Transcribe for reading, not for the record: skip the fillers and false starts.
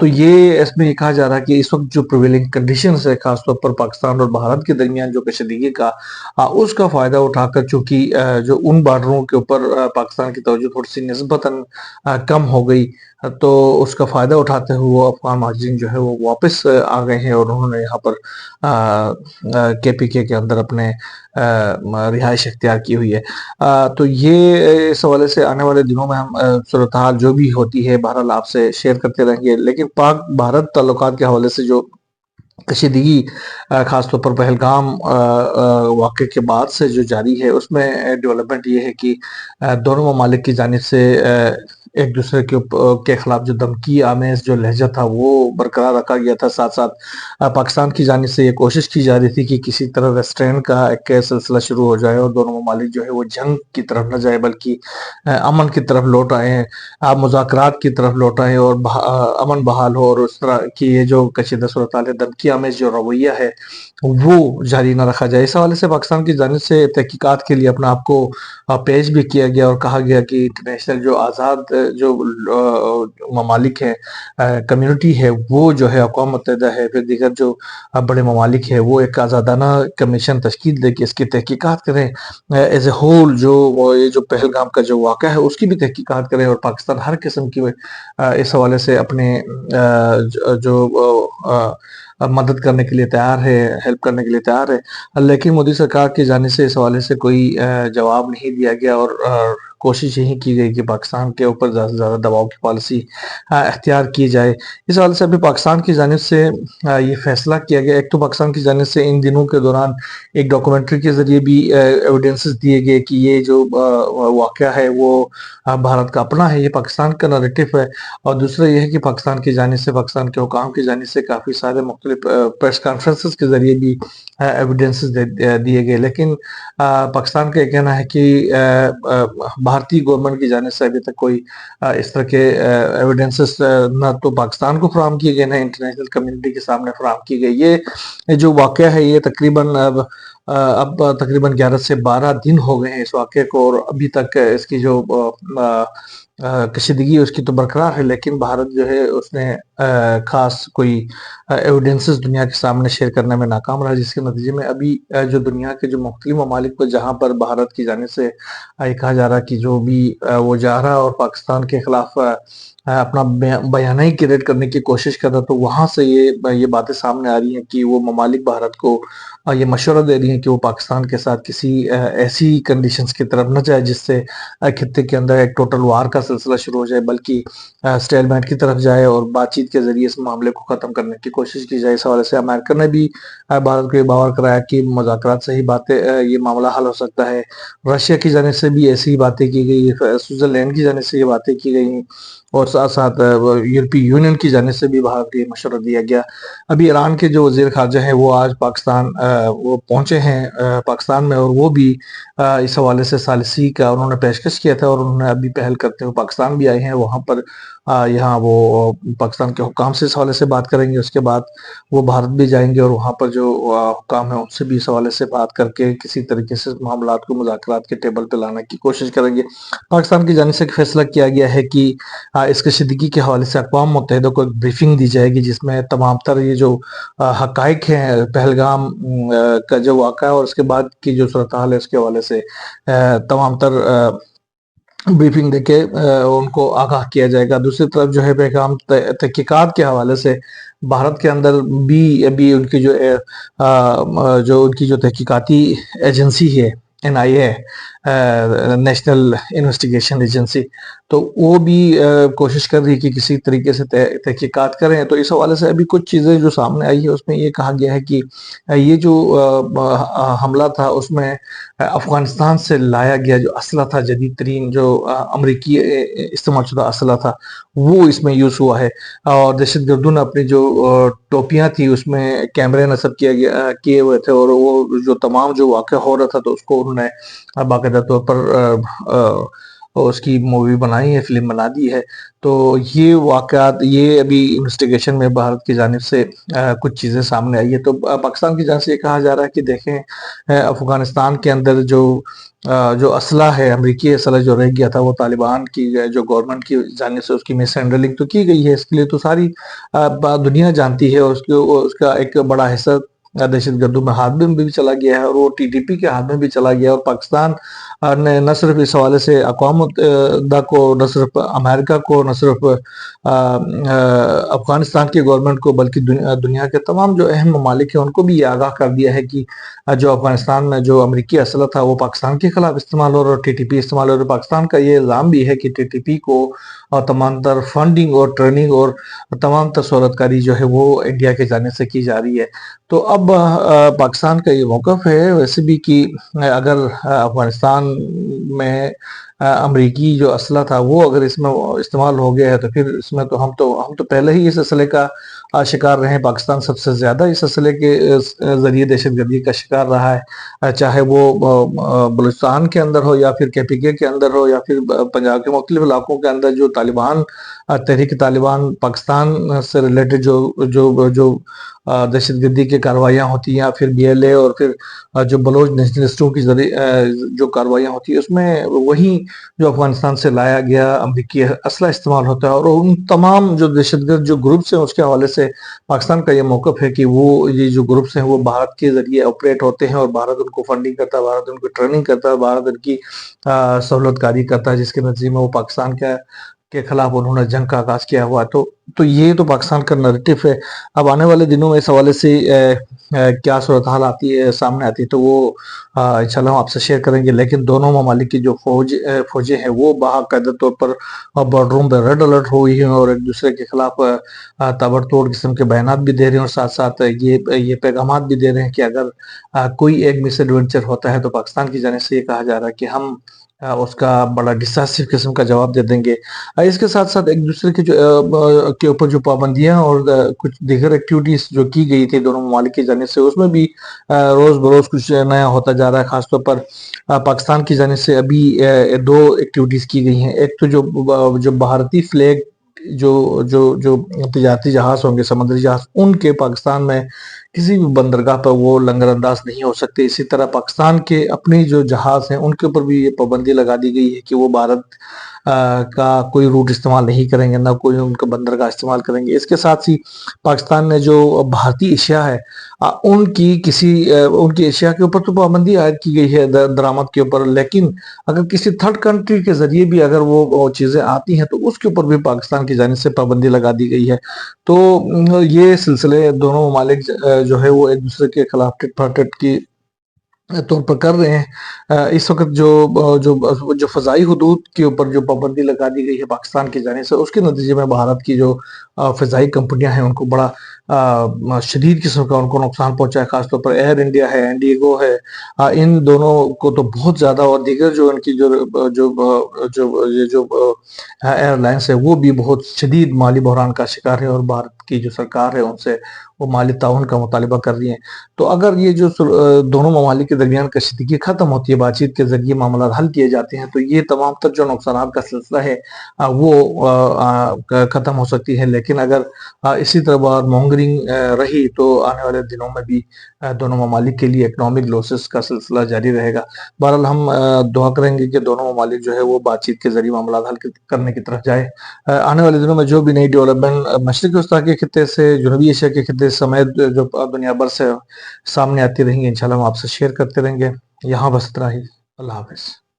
تو یہ اس میں یہ کہا جا رہا ہے کہ اس وقت جو پریویلنگ کنڈیشنز ہے خاص طور پر پاکستان اور بھارت کے درمیان جو کشیدگی کا اس کا فائدہ اٹھا کر، چونکہ جو ان بارڈروں کے اوپر پاکستان کی توجہ تھوڑی سی نسبتاً کم ہو گئی، تو اس کا فائدہ اٹھاتے ہوئے وہ افغان مہاجرین جو ہے وہ واپس آ گئے ہیں، اور انہوں نے یہاں پر کے پی کے اندر اپنے رہائش اختیار کی ہوئی ہے. تو یہ اس حوالے سے آنے والے دنوں میں ہم صورتحال جو بھی ہوتی ہے بہرحال آپ سے شیئر کرتے رہیں گے. لیکن پاک بھارت تعلقات کے حوالے سے جو کشیدگی خاص طور پر پہلگام واقعے کے بعد سے جو جاری ہے، اس میں ڈیولپمنٹ یہ ہے کہ دونوں ممالک کی جانب سے ایک دوسرے کے خلاف جو دھمکی آمیز جو لہجہ تھا وہ برقرار رکھا گیا تھا. ساتھ ساتھ پاکستان کی جانب سے یہ کوشش کی جا رہی تھی کہ کسی طرح ریسٹرین کا ایک سلسلہ شروع ہو جائے اور دونوں ممالک جو ہے وہ جنگ کی طرف نہ جائے بلکہ امن کی طرف لوٹ آئے، مذاکرات کی طرف لوٹ آئے اور امن بحال ہو، اور اس طرح کی یہ جو کشیدہ صورتحال ہے، دھمکی آمیز جو رویہ ہے وہ جاری نہ رکھا جائے. اس حوالے سے پاکستان کی جانب سے تحقیقات کے لیے اپنا آپ کو پیش بھی کیا گیا اور کہا گیا کہ انٹرنیشنل جو آزاد جو ممالک ہیں، کمیونٹی ہے، وہ جو ہے اقوام متحدہ ہے، پھر دیگر جو بڑے ممالک ہیں، وہ ایک آزادانہ کمیشن تشکیل دے کے اس کی تحقیقات کریں ایز اے ہول. یہ جو پہلگام کا جو واقعہ ہے اس کی بھی تحقیقات کریں، اور پاکستان ہر قسم کی اس حوالے سے اپنے جو مدد کرنے کے لیے تیار ہے، ہیلپ کرنے کے لیے تیار ہے. لیکن مودی سرکار کی جانب سے اس حوالے سے کوئی جواب نہیں دیا گیا، اور کوشش یہی کی گئی کہ پاکستان کے اوپر زیادہ سے زیادہ دباؤ کی پالیسی اختیار کی جائے. اس حوالے سے ابھی پاکستان کی جانب سے یہ فیصلہ کیا گیا. ایک تو پاکستان کی جانب سے ان دنوں کے دوران ایک ڈاکومنٹری کے ذریعے بھی ایویڈنسز دیے گئے کہ یہ جو واقعہ ہے وہ بھارت کا اپنا ہے، یہ پاکستان کا نریٹو ہے. اور دوسرا یہ ہے کہ پاکستان کی جانب سے، پاکستان کے حکام کی جانب سے کافی سارے مختلف پریس کانفرنسز کے ذریعے بھی ایویڈنسز دیے گئے. لیکن پاکستان کا یہ کہنا ہے کہ بھارتی گورنمنٹ کی جانب سے ابھی تک کوئی اس طرح کے ایویڈنسز نہ تو پاکستان کو فراہم کیے گئے، نہ انٹرنیشنل کمیونٹی کے سامنے فراہم کی گئی. یہ جو واقعہ ہے یہ تقریباً اب تقریباً 11 سے 12 دن ہو گئے ہیں اس واقعے کو، اور ابھی تک اس کی جو کشیدگی اس کی تو برقرار ہے، لیکن بھارت جو ہے اس نے خاص کوئی ایویڈنسز دنیا کے سامنے شیئر کرنے میں ناکام رہا، جس کے نتیجے میں ابھی جو دنیا کے جو مختلف ممالک کو جہاں پر بھارت کی جانب سے یہ کہا جا رہا کہ جو بھی وہ جا رہا اور پاکستان کے خلاف اپنا بیانیہ ہی کریٹ کرنے کی کوشش کر رہا، تو وہاں سے یہ باتیں سامنے آ رہی ہیں کہ وہ ممالک بھارت کو یہ مشورہ دے رہی ہیں کہ وہ پاکستان کے ساتھ کسی ایسی کنڈیشنز کی طرف نہ جائے جس سے خطے کے اندر ایک ٹوٹل وار کا سلسلہ شروع ہو جائے، بلکہ اسٹیل میٹ کی طرف جائے اور بات چیت کے ذریعے اس معاملے کو ختم کرنے کی کوشش کی جائے. اس حوالے سے امریکہ نے بھی بھارت کو یہ باور کرایا کہ مذاکرات سے ہی باتیں یہ معاملہ حل ہو سکتا ہے. رشیا کی جانب سے بھی ایسی باتیں کی گئی، سوئٹزرلینڈ کی جانب سے یہ باتیں کی گئی، اور ساتھ ساتھ یورپی یونین کی جانب سے بھی بھارت کو یہ مشورہ دیا گیا. ابھی ایران کے جو وزیر خارجہ ہیں وہ آج پاکستان وہ پہنچے ہیں پاکستان میں، اور وہ بھی اس حوالے سے ثالثی کا انہوں نے پیشکش کیا تھا، اور انہوں نے ابھی پہل کرتے ہوئے پاکستان بھی آئے ہیں. وہاں پر یہاں وہ پاکستان کے حکام سے اس حوالے سے بات کریں گے، اس کے بعد وہ بھارت بھی جائیں گے اور وہاں پر جو حکام ہیں ان سے بھی اس حوالے سے بات کر کے کسی طریقے سے معاملات کو مذاکرات کے ٹیبل پہ لانے کی کوشش کریں گے. پاکستان کی جانب سے فیصلہ کیا گیا ہے کہ اس کشیدگی کے حوالے سے اقوام متحدہ کو ایک بریفنگ دی جائے گی، جس میں تمام تر یہ جو حقائق ہیں پہلگام کا جو واقعہ ہے اور اس کے بعد کی جو صورتحال ہے اس کے حوالے سے تمام تر بریفنگ دے کے ان کو آگاہ کیا جائے گا. دوسری طرف جو ہے پہلگام تحقیقات کے حوالے سے بھارت کے اندر بھی ابھی ان کی جو تحقیقاتی ایجنسی ہے NIA نیشنل انویسٹیگیشن ایجنسی، تو وہ بھی کوشش کر رہی ہے کہ کسی طریقے سے تحقیقات کریں. تو اس حوالے سے ابھی کچھ چیزیں جو سامنے آئی ہے اس میں یہ کہا گیا ہے کہ یہ جو حملہ تھا اس میں افغانستان سے لایا گیا جو اسلحہ تھا، جدید ترین جو امریکی استعمال شدہ اسلحہ تھا، وہ اس میں یوز ہوا ہے. اور دہشت گردوں نے اپنی جو ٹوپیاں تھی اس میں کیمرے نصب کیے ہوئے تھے، اور وہ جو تمام جو واقعہ ہو رہا تھا تو اس کو انہوں نے باقاعدہ طور پر اور اس کی مووی بنائی ہے، فلم بنا دی ہے. تو یہ واقعات، یہ ابھی انویسٹیگیشن میں بھارت کی جانب سے کچھ چیزیں سامنے آئی ہے. تو پاکستان کی جانب سے یہ کہا جا رہا ہے کہ دیکھیں افغانستان کے اندر جو اسلحہ ہے، امریکی اسلحہ جو رہ گیا تھا، وہ طالبان کی جو گورنمنٹ کی جانب سے اس کی مس ہینڈلنگ تو کی گئی ہے. اس کے لیے تو ساری دنیا جانتی ہے، اور اس کا ایک بڑا حصہ دہشت گردوں میں ہاتھ میں بھی چلا گیا ہے، اور وہ ٹی ٹی پی کے ہاتھ میں بھی چلا گیا. اور پاکستان نے نہ صرف اس حوالے سے اقوام متحدہ کو، نہ صرف امریکہ کو، نہ صرف افغانستان کی گورنمنٹ کو، بلکہ دنیا کے تمام جو اہم ممالک ہیں ان کو بھی یہ آگاہ کر دیا ہے کہ جو افغانستان میں جو امریکی اسلحہ تھا وہ پاکستان کے خلاف استعمال ہو رہا، اور ٹی ٹی پی استعمال ہو رہا. پاکستان کا یہ الزام بھی ہے کہ ٹی ٹی پی کو تمام تر فنڈنگ اور ٹریننگ اور تمام تر سہولت کاری جو ہے وہ انڈیا کے جانے سے کی جا رہی ہے. تو اب پاکستان کا یہ موقف ہے ویسے بھی کہ اگر افغانستان میں امریکی جو اسلحہ تھا وہ اگر اس میں استعمال ہو گیا ہے، تو پھر اس میں تو ہم تو پہلے ہی اس اسلحے کا شکار رہے ہیں. پاکستان سب سے زیادہ اس اسلحے کے ذریعے دہشت گردی کا شکار رہا ہے، چاہے وہ بلوچستان کے اندر ہو، یا پھر کے پی کے اندر ہو، یا پھر پنجاب کے مختلف علاقوں کے اندر جو طالبان، تحریک طالبان پاکستان سے ریلیٹڈ جو دہشت گردی کی کاروائیاں ہوتی ہیں، یا پھر بی ایل اے اور پھر جو بلوچ نیشنلسٹوں کی جو کاروائیاں ہوتی ہیں، اس میں وہی جو افغانستان سے لایا گیا امریکی اسلحہ استعمال ہوتا ہے. اور ان تمام جو دہشت گرد جو گروپس ہیں اس کے حوالے سے پاکستان کا یہ موقف ہے کہ یہ جو گروپس ہیں وہ بھارت کے ذریعے آپریٹ ہوتے ہیں، اور بھارت ان کو فنڈنگ کرتا ہے، بھارت ان کو ٹریننگ کرتا ہے، بھارت ان کی سہولت کاری کرتا ہے، جس کے نتیجے میں وہ پاکستان کے خلاف انہوں نے جنگ کا آغاز کیا ہوا. تو یہ تو پاکستان کا نریٹو ہے. اب آنے والے دنوں میں اس حوالے سے کیا صورتحال سامنے آتی ہے تو وہ انشاءاللہ ہم آپ سے شیئر کریں گے. لیکن دونوں ممالک کی جو فوجیں ہیں وہ باقاعدہ طور پر بارڈروں پہ ریڈ الرٹ ہوئی ہیں، اور ایک دوسرے کے خلاف تابڑتوڑ قسم کے بیانات بھی دے رہے ہیں، اور ساتھ ساتھ یہ پیغامات بھی دے رہے ہیں کہ اگر کوئی ایک مس ایڈونچر ہوتا ہے تو پاکستان کی جانب سے یہ کہا جا رہا ہے کہ ہم اس کا بڑا ڈساسو قسم کا جواب دے دیں گے. اس کے ساتھ ساتھ ایک دوسرے کے اوپر جو پابندیاں اور کچھ دیگر ایکٹیویٹیز جو کی گئی تھی دونوں ممالک کی جانب سے، اس میں بھی روز بروز کچھ نیا ہوتا جا رہا ہے. خاص طور پر پاکستان کی جانب سے ابھی دو ایکٹیویٹیز کی گئی ہیں. ایک تو جو بھارتی فلیگ جو تجارتی جہاز ہوں گے، سمندری جہاز، ان کے پاکستان میں کسی بھی بندرگاہ پر وہ لنگر انداز نہیں ہو سکتے. اسی طرح پاکستان کے اپنی جو جہاز ہیں ان کے اوپر بھی یہ پابندی لگا دی گئی ہے کہ وہ بھارت کا کوئی روٹ استعمال نہیں کریں گے، نہ کوئی ان کا بندرگاہ استعمال کریں گے. اس کے ساتھ ہی پاکستان نے جو بھارتی اشیاء ہے ان کی اشیاء کے اوپر تو پابندی عائد کی گئی ہے درآمد کے اوپر، لیکن اگر کسی تھرڈ کنٹری کے ذریعے بھی اگر وہ چیزیں آتی ہیں تو اس کے اوپر بھی پاکستان کی جانب سے پابندی لگا دی گئی ہے. تو یہ سلسلے دونوں ممالک جو ہے وہ ایک دوسرے کے خلاف ٹٹ فار ٹٹ کی طور پر کر رہے ہیں. اس وقت جو فضائی حدود کے اوپر جو پابندی لگا دی گئی ہے پاکستان کی جانب سے، اس کے نتیجے میں بھارت کی جو فضائی کمپنیاں ہیں ان کو بڑا شدید قسم کا ان کو نقصان پہنچا ہے. خاص طور پر ایئر انڈیا ہے، انڈیگو ہے، ان دونوں کو تو بہت زیادہ، اور دیگر جو ان کی جو ایئر لائنس ہے وہ بھی بہت شدید مالی بحران کا شکار ہے، اور بھارت کی جو سرکار ہے ان سے وہ مالی تعاون کا مطالبہ کر رہی ہیں. تو اگر یہ جو دونوں ممالک کے درمیان کشیدگی ختم ہوتی ہے، بات چیت کے ذریعے معاملات حل کیے جاتے ہیں، تو یہ تمام تر جو نقصانات کا سلسلہ ہے وہ ختم ہو سکتی ہے. لیکن اگر اسی طرح بار مونگرنگ رہی تو آنے والے دنوں میں بھی دونوں ممالک کے لیے اکنامک لوسز کا سلسلہ جاری رہے گا. بہرحال ہم دعا کریں گے کہ دونوں ممالک جو ہے وہ بات چیت کے ذریعے معاملات حل کرنے کی طرف جائے. آنے والے دنوں میں جو بھی نئی ڈیولپمنٹ مشرقی وسطیٰ کے خطے سے، جنوبی ایشیا کے خطے سمیت جو دنیا بھر سے سامنے آتی رہیں گے، انشاءاللہ ہم آپ سے شیئر کرتے رہیں گے. یہاں بس اتنا ہی. اللہ حافظ.